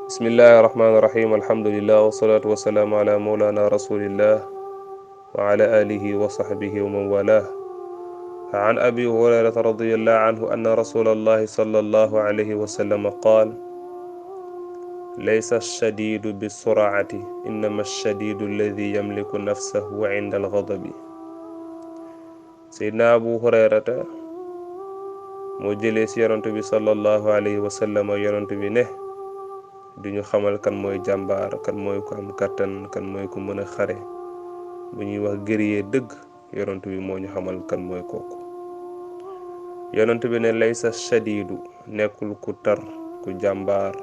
بسم الله الرحمن الرحيم الحمد لله والصلاة والسلام على مولانا رسول الله وعلى آله وصحبه ومن والاه. عن أبي هريرة رضي الله عنه أن رسول الله صلى الله عليه وسلم قال: ليس الشديد بالسرعة إنما الشديد الذي يملك نفسه عند الغضب. سيدنا أبو هريرة مجلس يرنتبي صلى الله عليه وسلم يرنتبي نه duñu xamal kan mooy jàmbaar kan mooy ku am kattan kan mooy ku mën a xare bu ñuy wax guerrier dëgg yonent bi moo ñu xamal kan mooy kooku. yonent bi ne laysa shadidu nekkul ku tar ku jàmbaar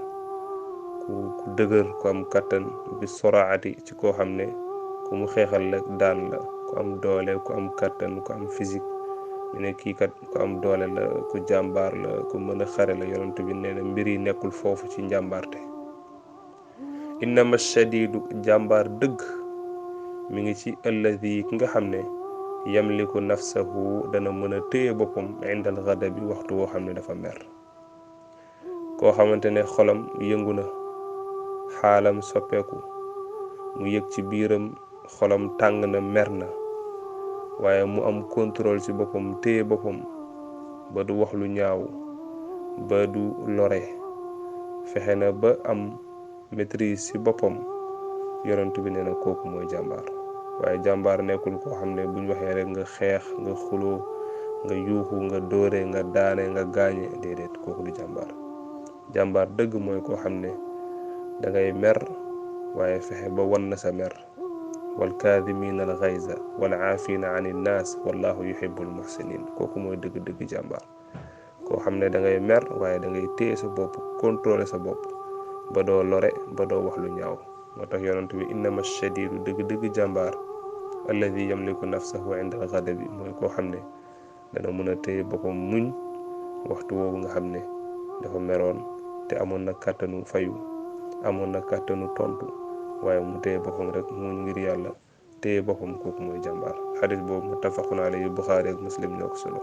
ku dëgër ku am kattan bi soraati ci koo xam ne ku mu xeexal rek daan la ku am doole ku am kattan ku am physique ñu ne kii kat ku am doole la ku jàmbaar la ku mën a xare la. yonent bi nee na mbir yi nekkul foofu ci njàmbaarte. innama shadidu jàmbaar dëgg mi ngi ci alladi ki nga xam ne yamliku nafsahu dana mën a téye boppam indal ghadabi waxtu woo xam ne dafa mer. koo xamante ne xolam yëngu na xaalam soppeeku mu yëg ci biiram xolam tàng na mer na waaye mu am contrôle ci boppam téye boppam ba du wax lu ñaaw ba du lore fexe na ba am maîtrise ci boppam. yonent bi nee na kooku mooy jàmbaar. waaye jàmbaar nekkul koo xam ne buñ waxee rek nga xeex nga xuloo nga yuuxu nga dóore nga daane nga gaañe déedéet kooku du jàmbaar. jàmbaar dëgg mooy koo xam ne dangay mer waaye fexe ba wan na sa mer. wal kaadimiina al ghayza wal aafiina ani nnaas wallahu yuhibbul muhsinin. kooku mooy dëgg-dëgg jàmbaar. koo xam ne dangay mer waaye dangay téye sa bopp contrôler sa bopp ba doo lore ba doo wax lu ñaaw. moo tax yonent bi innama shadidu dëgg-dëgg jàmbaar alladi yamliku nafsahu inda al-ghadabi mooy koo xam ne dana mën a téye boppam muñ waxtu woowu nga xam ne dafa meroon te amoon na kàttanu fayu amoon na kàttanu tontu waaye mu téye boppam rek muñ ngir yàlla téye boppam. kooku mooy jàmbaar. xadis boobu muttafaqun alayhi Buxaari ak Muslim ñoo ko solo.